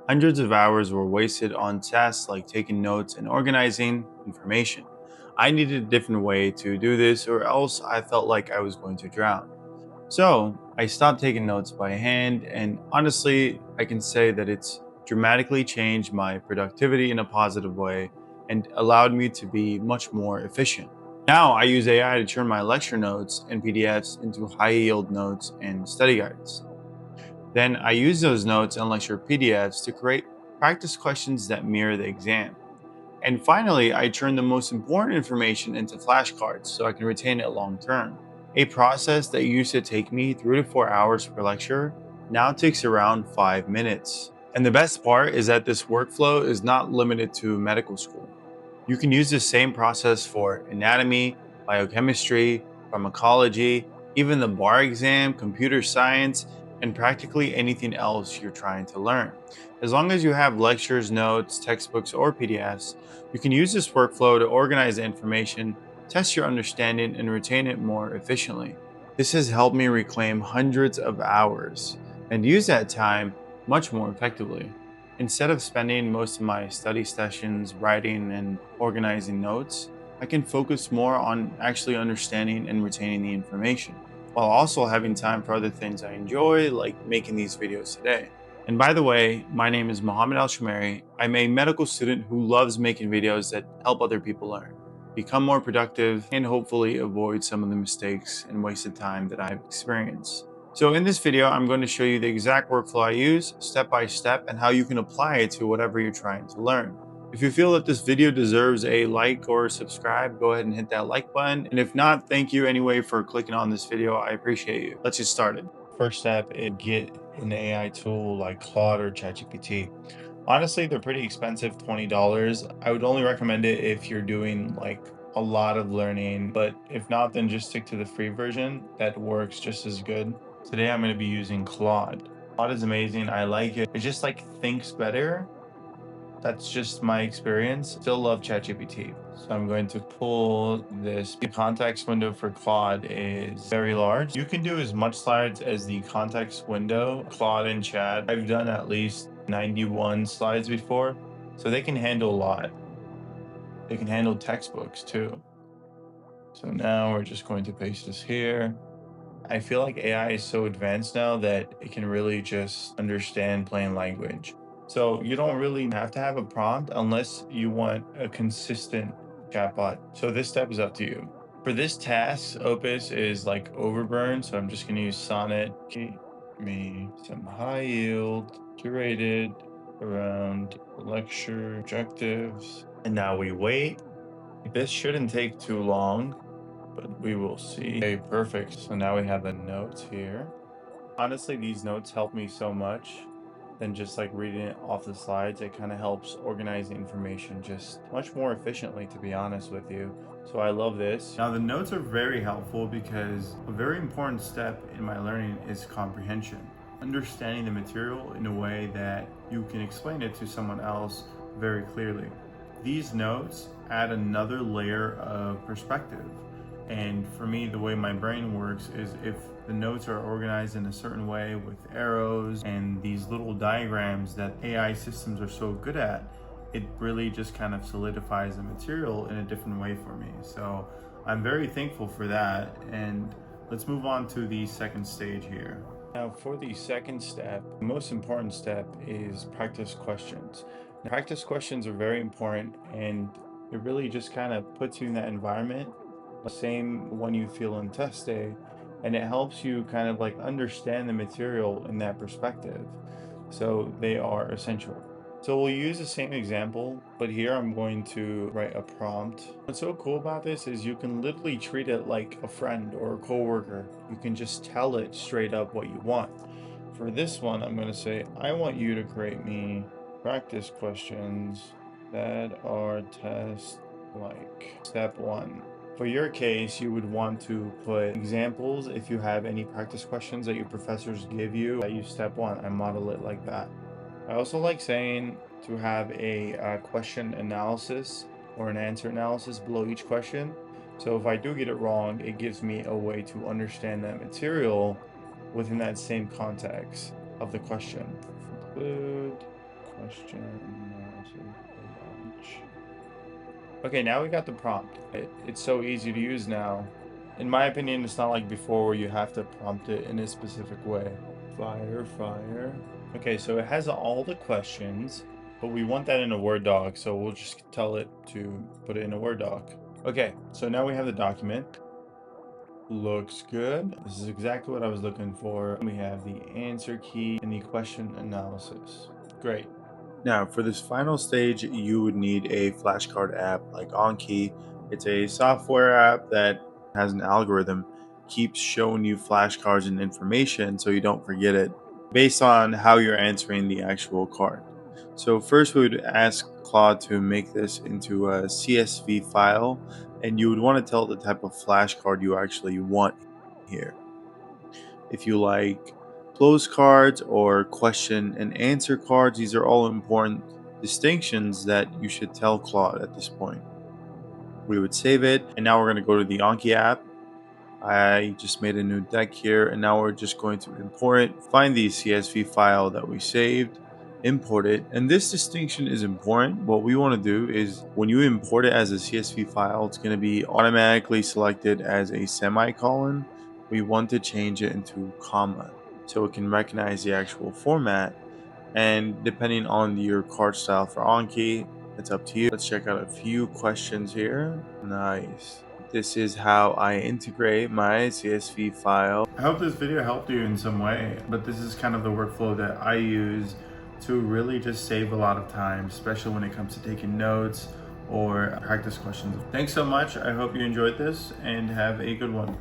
Hundreds of hours were wasted on tasks like taking notes and organizing information. I needed a different way to do this, or else I felt like I was going to drown. So I stopped taking notes by hand, and honestly, I can say that it's dramatically changed my productivity in a positive way and allowed me to be much more efficient. Now I use AI to turn my lecture notes and PDFs into high yield notes and study guides. Then I use those notes and lecture PDFs to create practice questions that mirror the exam. And finally, I turn the most important information into flashcards so I can retain it long term. A process that used to take me 3 to 4 hours per lecture now takes around 5 minutes. And the best part is that this workflow is not limited to medical school. You can use the same process for anatomy, biochemistry, pharmacology, even the bar exam, computer science, and practically anything else you're trying to learn. As long as you have lectures, notes, textbooks, or PDFs, you can use this workflow to organize the information, test your understanding, and retain it more efficiently. This has helped me reclaim hundreds of hours and use that time much more effectively. Instead of spending most of my study sessions writing and organizing notes, I can focus more on actually understanding and retaining the information, while also having time for other things I enjoy, like making these videos today. And by the way, my name is Mohammed Al Shamari. I'm a medical student who loves making videos that help other people learn, become more productive, and hopefully avoid some of the mistakes and wasted time that I've experienced. So in this video, I'm going to show you the exact workflow I use, step by step, and how you can apply it to whatever you're trying to learn. If you feel that this video deserves a like or subscribe, go ahead and hit that like button. And if not, thank you anyway for clicking on this video. I appreciate you. Let's get started. First step is get an AI tool like Claude or ChatGPT. Honestly, they're pretty expensive, $20. I would only recommend it if you're doing like a lot of learning, but if not, then just stick to the free version. That works just as good. Today I'm going to be using Claude. Claude is amazing. I like it. It just like thinks better. That's just my experience. Still love ChatGPT. So I'm going to pull this. The context window for Claude is very large. You can do as much slides as the context window. Claude and Chat, I've done at least 91 slides before. So they can handle a lot. They can handle textbooks too. So now we're just going to paste this here. I feel like AI is so advanced now that it can really just understand plain language. So you don't really have to have a prompt unless you want a consistent chatbot. So this step is up to you. For this task, Opus is like overburn. So I'm just going to use Sonnet. Give me some high yield, curated around lecture objectives. And now we wait. This shouldn't take too long, but we will see. Okay, perfect. So now we have the notes here. Honestly, these notes help me so much than just like reading it off the slides. It kind of helps organize the information just much more efficiently, to be honest with you. So I love this. Now the notes are very helpful because a very important step in my learning is comprehension. Understanding the material in a way that you can explain it to someone else very clearly. These notes add another layer of perspective. And for me, the way my brain works is if the notes are organized in a certain way with arrows and these little diagrams that AI systems are so good at, it really just kind of solidifies the material in a different way for me. So I'm very thankful for that. And let's move on to the second stage here. Now, for the second step, the most important step is practice questions. Now, practice questions are very important, and it really just kind of puts you in that environment, the same one you feel in test day, and it helps you kind of like understand the material in that perspective. So they are essential. So we'll use the same example, but here I'm going to write a prompt. What's so cool about this is you can literally treat it like a friend or a coworker. You can just tell it straight up what you want. For this one, I'm going to say, I want you to create me practice questions that are test like. Step one. For your case, you would want to put examples if you have any practice questions that your professors give you. I use step one. I model it like that. I also like saying to have a question analysis or an answer analysis below each question. So if I do get it wrong, it gives me a way to understand that material within that same context of the question. Include question analysis launch. Okay, now we got the prompt. It's so easy to use now. In my opinion, it's not like before where you have to prompt it in a specific way. Fire. Okay, so it has all the questions, but we want that in a Word doc, so we'll just tell it to put it in a Word doc. Okay, so now we have the document. Looks good. This is exactly what I was looking for. We have the answer key and the question analysis. Great. Now, for this final stage, you would need a flashcard app like Anki. It's a software app that has an algorithm, keeps showing you flashcards and information so you don't forget it based on how you're answering the actual card. So, first, we would ask Claude to make this into a CSV file, and you would want to tell the type of flashcard you actually want here. If you like close cards or question and answer cards, these are all important distinctions that you should tell Claude at this point. We would save it, and now we're going to go to the Anki app. I just made a new deck here, and now we're just going to import it, find the CSV file that we saved, import it. And this distinction is important. What we want to do is when you import it as a CSV file, it's going to be automatically selected as a semicolon. We want to change it into comma so it can recognize the actual format. And depending on your card style for Anki, it's up to you. Let's check out a few questions here. Nice. This is how I integrate my CSV file. I hope this video helped you in some way, but this is kind of the workflow that I use to really just save a lot of time, especially when it comes to taking notes or practice questions. Thanks so much. I hope you enjoyed this and have a good one.